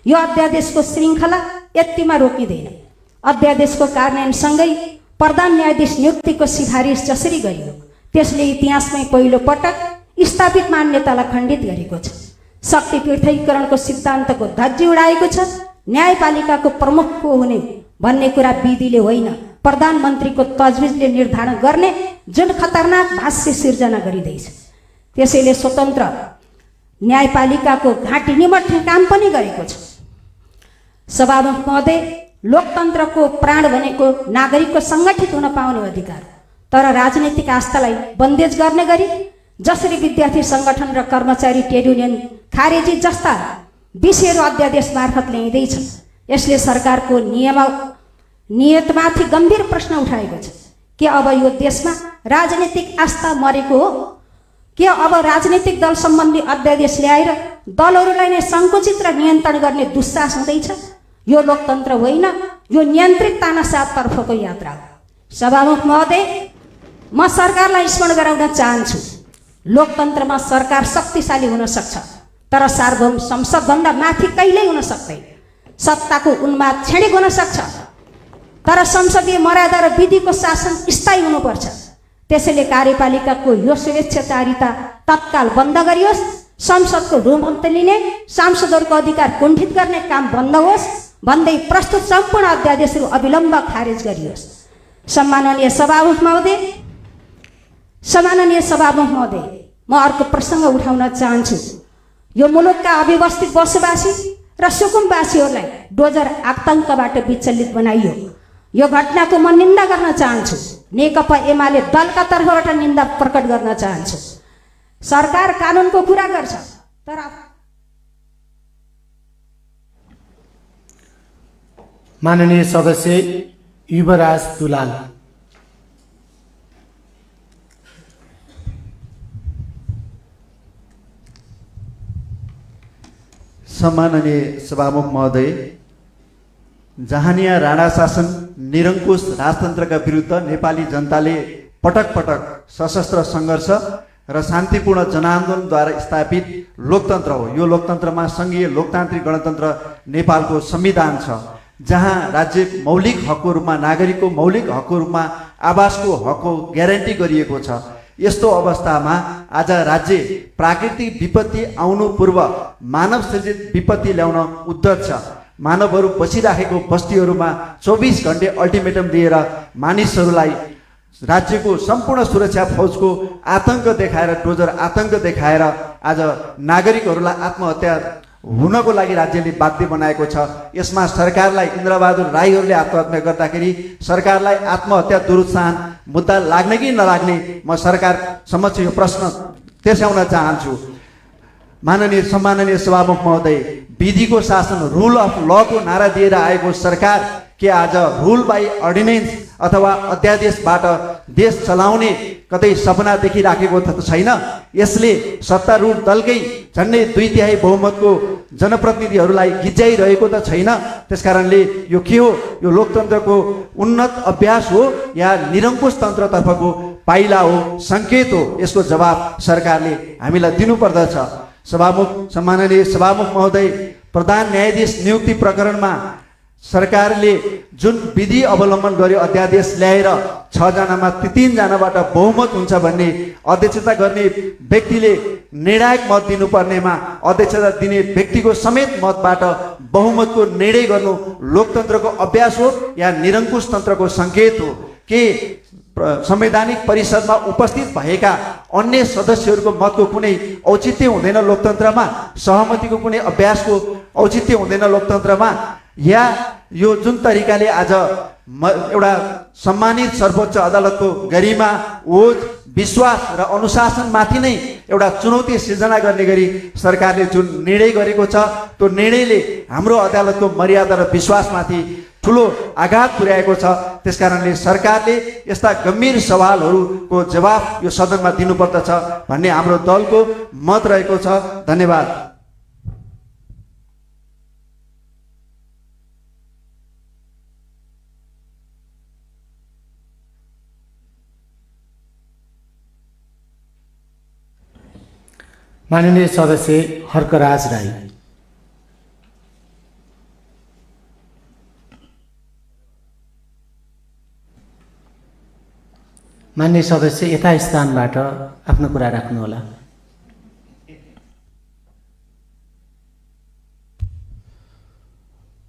यो अध्यादेशको श्रृङ्खला यतिमा रोकिँदैन। अध्यादेशको कार्यान्वयनसँगै प्रधान न्यायाधीश नियुक्तिको सिफारिस जसरी गरियो त्यसले इतिहासमै पहिलो पटक स्थापित मान्यतालाई खण्डित गरेको छ। शक्ति पृथकीकरणको सिद्धान्तको धज्जी उडाएको छ। न्यायपालिकाको प्रमुख को हुने भन्ने कुरा विधिले होइन, प्रधानमन्त्रीको तजविजले निर्धारण गर्ने जुन खतरनाक भाष्य सिर्जना गरिँदैछ। त्यसैले स्वतन्त्र न्यायपालिकाको घाँटी निमट्ने काम पनि गरेको छ। सभामुख महोदय, लोकतन्त्रको प्राण भनेको नागरिकको सङ्गठित हुन पाउने अधिकार, तर राजनीतिक आस्थालाई बन्देज गर्ने गरी जसरी विद्यार्थी सङ्गठन र कर्मचारी ट्रेड युनियन खारेजी जस्ता विषयहरू अध्यादेश मार्फत ल्याइँदैछन्, यसले सरकारको नियतमाथि गम्भीर प्रश्न उठाएको छ। के अब यो देशमा राजनीतिक आस्था मरेको हो? के अब राजनीतिक दल सम्बन्धी अध्यादेश ल्याएर दलहरूलाई नै सङ्कुचित र नियन्त्रण गर्ने दुस्साहस हुँदैछ? यो लोकतन्त्र होइन, यो नियन्त्रित तानाशाहतर्फको यात्रा हो। सभामुख महोदय, म सरकारलाई स्मरण गराउन चाहन्छु, लोकतन्त्रमा सरकार शक्तिशाली हुन सक्छ, तर सार्वभौम संसदभन्दा माथि कहिल्यै हुन सक्दैन। सत्ताको उन्माद क्षणिक हुन सक्छ, तर संसदीय मर्यादा र विधिको शासन स्थायी हुनुपर्छ। त्यसैले कार्यपालिकाको यो स्वेच्छाचारिता तत्काल बन्द गरियोस्, संसदको रुमन्त लिने, सांसदहरूको अधिकार कुण्ठित गर्ने काम बन्द होस् भन्दै प्रस्तुत सम्पूर्ण अध्यादेशहरू अविलम्ब खारेज गरियोस्। सम्माननीय सभामुख महोदय, म अर्को प्रसङ्ग उठाउन चाहन्छु। यो मुलुकका अव्यवस्थित बसोबासी र सुकुम्बासीहरूलाई डोजर आतङ्कबाट विचलित बनाइयो। यो घटनाको म निन्दा गर्न चाहन्छु। नेकपा एमाले दलका तर्फबाट निन्दा प्रकट गर्न चाहन्छु। सरकार कानुनको कुरा गर्छ, तर माननीय सदस्य युवराज दुलाल। सम्माननीय सभामुख महोदय, जहानिया राणा शासन निरङ्कुश राजतन्त्रका विरुद्ध नेपाली जनताले पटक पटक सशस्त्र सङ्घर्ष र शान्तिपूर्ण जनआन्दोलनद्वारा स्थापित लोकतन्त्र हो। यो लोकतन्त्रमा सङ्घीय लोकतान्त्रिक गणतन्त्र नेपालको संविधान छ, जहाँ राज्य मौलिक हकको रूपमा, नागरिकको मौलिक हकको रूपमा आवासको हकको ग्यारेन्टी गरिएको छ। यस्तो अवस्थामा आज राज्य प्राकृतिक विपत्ति आउनु पूर्व मानव सृजित विपत्ति ल्याउन उद्धत छ। मानवहरू बसिराखेको बस्तीहरूमा 24 घण्टे अल्टिमेटम दिएर मानिसहरूलाई राज्यको सम्पूर्ण सुरक्षा फौजको आतङ्क देखाएर, डोजर आतङ्क देखाएर आज नागरिकहरूलाई आत्महत्या हुनको लागि राज्यले बाध्य बनाएको छ। यसमा सरकारलाई, इन्द्रबहादुर राईहरूले आत्महत्या गर्दाखेरि सरकारलाई आत्महत्या दुरुत्साहन मुद्दा लाग्ने कि नलाग्ने, म सरकार समक्ष यो प्रश्न तेर्स्याउन चाहन्छु। सम्माननीय सभामुख महोदय, विधिको शासन, रुल अफ लको नारा दिएर आएको सरकार के आज रुल बाई अर्डिनेन्स अथवा अध्यादेशबाट देश चलाउने कतै सपना देखिराखेको त छैन? यसले सत्तारूढ दलकै झन्डै 2/3 बहुमतको जनप्रतिनिधिहरूलाई गिज्जाइरहेको त छैन? त्यसकारणले यो के हो? यो लोकतन्त्रको उन्नत अभ्यास हो या निरङ्कुश तन्त्रतर्फको पाइला हो, सङ्केत हो? यसको जवाब सरकारले हामीलाई दिनुपर्दछ। सम्माननीय सभामुख महोदय, प्रधान न्यायाधीश नियुक्ति प्रकरणमा सरकारले जुन विधि अवलम्बन गर्यो, अध्यादेश ल्याएर 6 जनामा 3 जनाबाट बहुमत हुन्छ भन्ने, अध्यक्षता गर्ने व्यक्तिले निर्णायक मत दिनुपर्नेमा अध्यक्षता दिने व्यक्तिको समेत मतबाट बहुमतको निर्णय गर्नु लोकतन्त्रको अभ्यास हो या निरङ्कुश तन्त्रको सङ्केत हो? के संवैधानिक परिषदमा उपस्थित भएका अन्य सदस्यहरूको मतको कुनै औचित्य हुँदैन लोकतन्त्रमा? सहमतिको कुनै अभ्यासको औचित्य हुँदैन लोकतन्त्रमा? या यो जुन तरिकाले आज एउटा सम्मानित सर्वोच्च अदालतको गरिमा, ओज, विश्वास र अनुशासनमाथि नै एउटा चुनौती सिर्जना गर्ने गरी सरकारले जुन निर्णय गरेको छ, त्यो निर्णयले हाम्रो अदालतको मर्यादा र विश्वासमाथि ठुलो आघात पुर्याएको छ। त्यसकारणले सरकारले यस्ता गम्भीर सवालहरूको जवाब यो सदनमा दिनुपर्दछ भन्ने हाम्रो दलको मत रहेको छ। धन्यवाद। माननीय सदस्य हर्कराज राई। मान्य सदस्य यथास्थानबाट आफ्नो कुरा राख्नुहोला।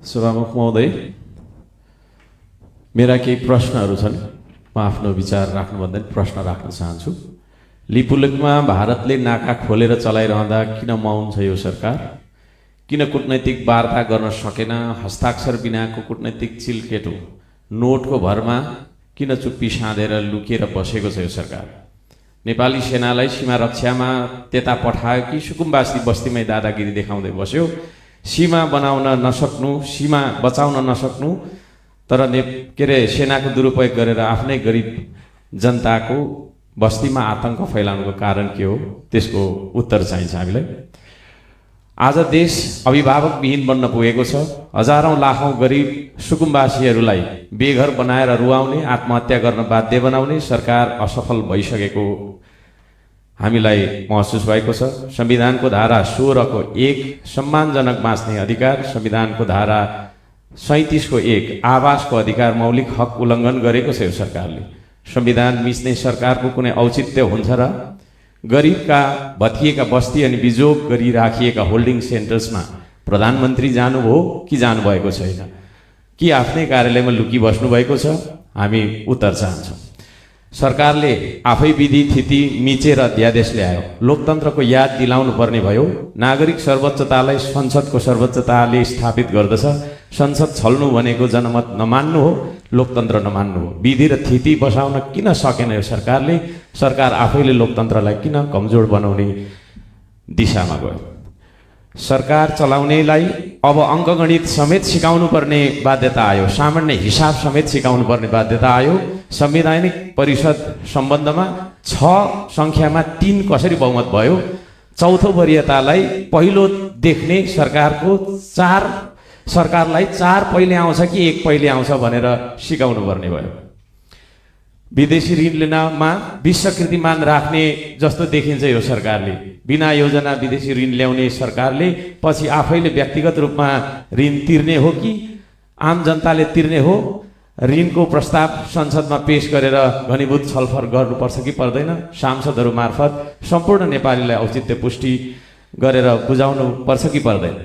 सभामुख महोदय, मेरा केही प्रश्नहरू छन्। म आफ्नो विचार राख्नुभन्दा प्रश्न राख्न चाहन्छु। लिपुलेकमा भारतले नाका खोलेर चलाइरहँदा किन मौन छ यो सरकार? किन कूटनैतिक वार्ता गर्न सकेन? हस्ताक्षर बिनाको कूटनैतिक चिल्केटो नोटको भरमा किन चुप्पी साँधेर लुकेर बसेको छ यो सरकार? नेपाली सेनालाई सीमा रक्षामा त्यता पठायो कि सुकुम्बासी बस्तीमै दादागिरी देखाउँदै बस्यो? सीमा बनाउन नसक्नु, सीमा बचाउन नसक्नु, तर के अरे सेनाको दुरुपयोग गरेर आफ्नै गरिब जनताको बस्तीमा आतंक फैलाउनुको कारण के हो? त्यसको उत्तर चाहिन्छ हामीलाई। आज देश अभिभावकविहीन बन्न पुगेको छ। हजारौं लाखौं गरिब सुकुम्बासीहरूलाई बेघर बनाएर रुवाउने, आत्महत्या गर्न बाध्य बनाउने सरकार असफल भइसकेको हामीलाई महसुस भएको छ। संविधानको धारा 16 को 1 सम्मानजनक बाँच्ने अधिकार, संविधानको धारा 37 को 1 आवासको अधिकार मौलिक हक उल्लङ्घन गरेको छ यो सरकारले। संविधान मिच्ने सरकारको कुनै औचित्य हुन्छ र? गरिबका भत्किएका बस्ती अनि बिजोग गरी राखिएका होल्डिङ सेन्टर्समा प्रधानमन्त्री जानुभयो कि जानुभएको छैन? कि आफ्नै कार्यालयमा लुकी बस्नु भएको छ? हामी उत्तर चाहन्छौँ। सरकारले आफै विधि थिति मिचेर अध्यादेश ल्यायो। लोकतन्त्रको याद दिलाउनु पर्ने भयो। नागरिक सर्वोच्चतालाई संसदको सर्वोच्चताले स्थापित गर्दछ। संसद छल्नु भनेको जनमत नमान्नु हो, लोकतन्त्र नमान्नु हो। विधि र थिति बसाउन किन सकेन यो सरकारले? सरकार आफैले लोकतन्त्रलाई किन कमजोर बनाउने दिशामा गयो? सरकार चलाउनेलाई अब अङ्कगणित समेत सिकाउनु पर्ने बाध्यता आयो। सामान्य हिसाब समेत सिकाउनु पर्ने बाध्यता आयो। संवैधानिक परिषद सम्बन्धमा 6 सङ्ख्यामा 3 कसरी बहुमत भयो? चौथो वरियतालाई पहिलो देख्ने सरकारलाई 4 पहिले आउँछ कि 1 पहिले आउँछ भनेर सिकाउनु पर्ने भयो। विदेशी ऋण लिनमा विश्वकृतिमान राख्ने जस्तो देखिन्छ यो सरकारले। बिना योजना विदेशी ऋण ल्याउने सरकारले पछि आफैले व्यक्तिगत रूपमा ऋण तिर्ने हो कि आम जनताले तिर्ने हो? ऋणको प्रस्ताव संसदमा पेश गरेर घनीभूत छलफल गर्नुपर्छ कि पर्दैन? सांसदहरू मार्फत सम्पूर्ण नेपालीलाई औचित्य पुष्टि गरेर बुझाउनु पर्छ कि पर्दैन?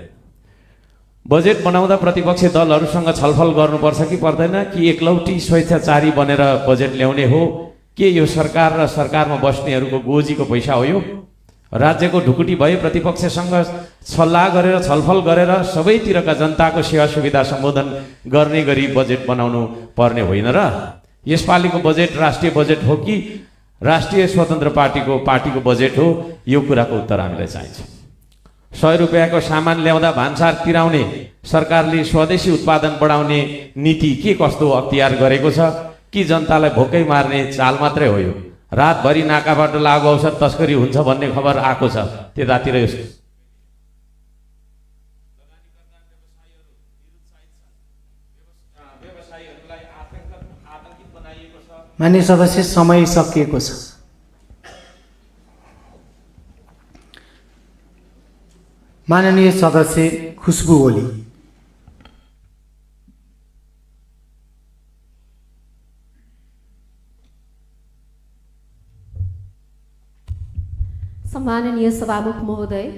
बजेट बनाउँदा प्रतिपक्षी दलहरूसँग छलफल गर्नुपर्छ कि पर्दैन? कि एकलौटी स्वेच्छाचारी बनेर बजेट ल्याउने हो? के यो सरकार र सरकारमा बस्नेहरूको गोजीको पैसा हो यो? राज्यको ढुकुटी भए प्रतिपक्षसँग सल्लाह गरेर छलफल गरेर सबैतिरका जनताको सेवा सुविधा सम्बोधन गर्ने गरी बजेट बनाउनु पर्ने होइन र? यसपालिको बजेट राष्ट्रिय बजेट हो कि राष्ट्रिय स्वतन्त्र पार्टीको बजेट हो? यो कुराको उत्तर हामीलाई चाहिन्छ। 100 रुपियाँको सामान ल्याउँदा भान्सार तिराउने सरकारले स्वदेशी उत्पादन बढाउने नीति के कस्तो अख्तियार गरेको छ? कि जनतालाई भोकै मार्ने चाल मात्रै हो यो? रातभरि नाकाबाट लागु औषध तस्करी हुन्छ भन्ने खबर आएको छ। त्यतातिर मान्य सदस्य, समय सकिएको छ। माननीय सदस्य खुशबु ओली। सम्माननीय सभामुख महोदय,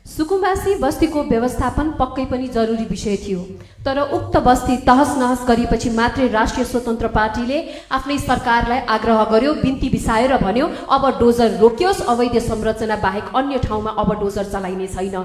सुकुम्बासी बस्तीको व्यवस्थापन पक्कै पनि जरुरी विषय थियो, तर उक्त बस्ती तहस नहस गरेपछि मात्रै राष्ट्रिय स्वतन्त्र पार्टीले आफ्नै सरकारलाई आग्रह गर्यो, बिन्ती बिसाएर भन्यो अब डोजर रोकियोस्, अवैध संरचना बाहेक अन्य ठाउँमा अब डोजर चलाइने छैन।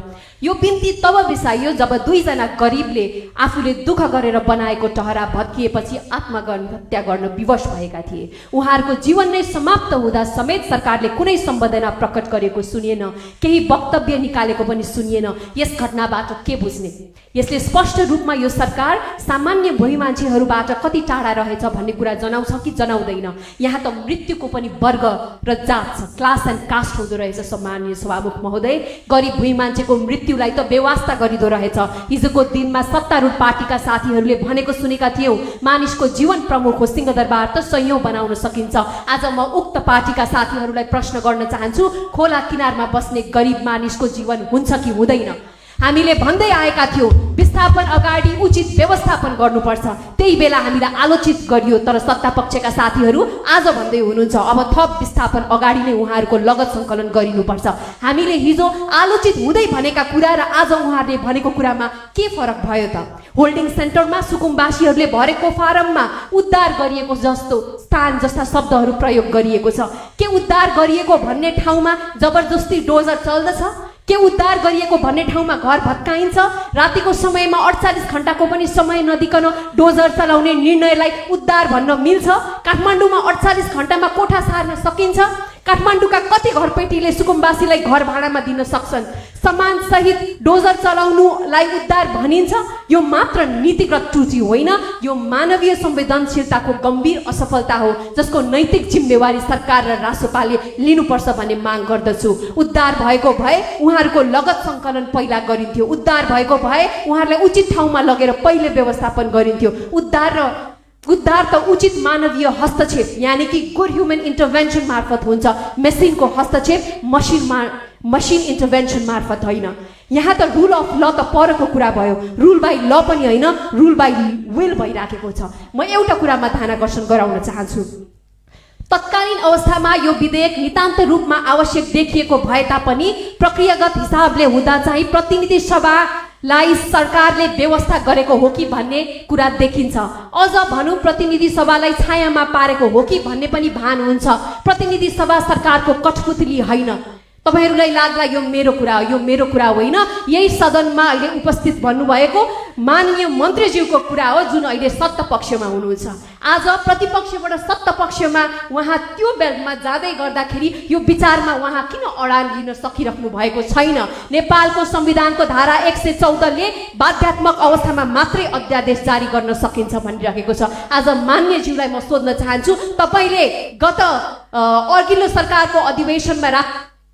यो बिन्ती तब बिसाइयो जब 2 जना गरिबले आफूले दुःख गरेर बनाएको टहरा भत्किएपछि आत्महत्या गर्न विवश भएका थिए। उहाँहरूको जीवन नै समाप्त हुँदा समेत सरकारले कुनै सम्वेदना प्रकट गरेको सुनिएन, केही वक्तव्य निकालेको पनि सुनिएन। यस घटनाबाट के बुझ्ने? यसले स्पष्ट रूपमा यो सरकार सामान्य भोइ मान्छेहरूबाट कति टाढा रहेछ भन्ने कुरा जनाउँछ कि जनाउँदैन? यहाँ त मृत्युको पनि वर्ग र जात छ, क्लास एन्ड कास्ट हुँदो रहेछ। सम्माननीय सभामुख महोदय, गरिब भोइ मान्छेको मृत्युलाई त बेवास्ता गरिदो रहेछ। हिजोको दिनमा सत्तारूढ पार्टीका साथीहरूले भनेको सुनेका थियौँ, मानिसको जीवन प्रमुख हो, सिंहदरबार त सयौं बनाउन सकिन्छ। आज म उक्त पार्टीका साथीहरूलाई प्रश्न गर्न चाहन्छु, खोला किनारमा बस्ने गरिब मानिसको जीवन हुन्छ कि हुँदैन? हामीले भन्दै आएका थियौँ विस्थापन अगाडि उचित व्यवस्थापन गर्नुपर्छ। त्यही बेला हामीलाई आलोचित गरियो, तर सत्तापक्षका साथीहरू आज भन्दै हुनुहुन्छ अब थप विस्थापन अगाडि नै उहाँहरूको लगत सङ्कलन गरिनुपर्छ। हामीले हिजो आलोचित हुँदै भनेका कुरा र आज उहाँहरूले भनेको कुरामा के फरक भयो त? होल्डिङ सेन्टरमा सुकुम्बासीहरूले भरेको फारममा उद्धार गरिएको जस्तो स्थान जस्ता शब्दहरू प्रयोग गरिएको छ। के उद्धार गरिएको भन्ने ठाउँमा जबरजस्ती डोजर चल्दछ? के उद्धार गरिएको भन्ने ठाउँमा घर भत्काइन्छ? रातिको समयमा 48 घण्टाको पनि समय नदिकन डोजर चलाउने निर्णयलाई उद्धार भन्न मिल्छ? काठमाडौँमा 48 घण्टामा कोठा सार्न सकिन्छ? काठमाडौँका कति घरपेटीले सुकुम्बासीलाई घर भाडामा दिन सक्छन्? सामान सहित डोजर चलाउनुलाई उद्धार भनिन्छ? यो मात्र नीतिगत त्रुटि होइन, यो मानवीय संवेदनशीलताको गम्भीर असफलता हो, जसको नैतिक जिम्मेवारी सरकार र रासोपाले लिनुपर्छ भन्ने माग गर्दछु। उद्धार भएको भए उहाँहरूको लगत सङ्कलन पहिला गरिन्थ्यो। उद्धार भएको भए उहाँहरूलाई उचित ठाउँमा लगेर पहिले व्यवस्थापन गरिन्थ्यो। उद्धार त उचित मानवीय हस्तक्षेप यानि कि गुड ह्युमन इन्टरभेन्सन मार्फत हुन्छ। मेसिनको हस्तक्षेप मसिन इन्टरभेन्सन मार्फत होइन। यहाँ त रुल अफ ल त परको कुरा भयो, रुल बाई ल पनि होइन, रुल बाई विल भइराखेको छ। म एउटा कुरामा ध्यानाकर्षण गराउन चाहन्छु। तत्कालीन अवस्थामा यो विधेयक नितान्त रूपमा आवश्यक देखिएको भए तापनि प्रक्रियागत हिसाबले हुँदा चाहिँ प्रतिनिधि सभालाई सरकारले व्यवस्था गरेको हो कि भन्ने कुरा देखिन्छ। अझ भनौँ प्रतिनिधि सभालाई छायामा पारेको हो कि भन्ने पनि भान हुन्छ। प्रतिनिधि सभा सरकारको कठपुतली होइन। तपाईहरूलाई लाग्ला यो मेरो कुरा होइन, यही सदनमा अहिले उपस्थित भन्नुभएको माननीय मन्त्रीज्यूको कुरा हो जुन अहिले सत्तापक्षमा हुनुहुन्छ। आज प्रतिपक्षबाट सत्तापक्षमा उहाँ त्यो बेलमा जाँदै गर्दाखेरि यो विचारमा उहाँ किन अडान लिन सकिराख्नु भएको छैन? नेपालको संविधानको धारा 114ले बाध्यात्मक अवस्थामा मात्रै अध्यादेश जारी गर्न सकिन्छ भनिरहेको छ। आज मान्यज्यूलाई म सोध्न चाहन्छु, तपाईँले गत अघिल्लो सरकारको अधिवेशनमा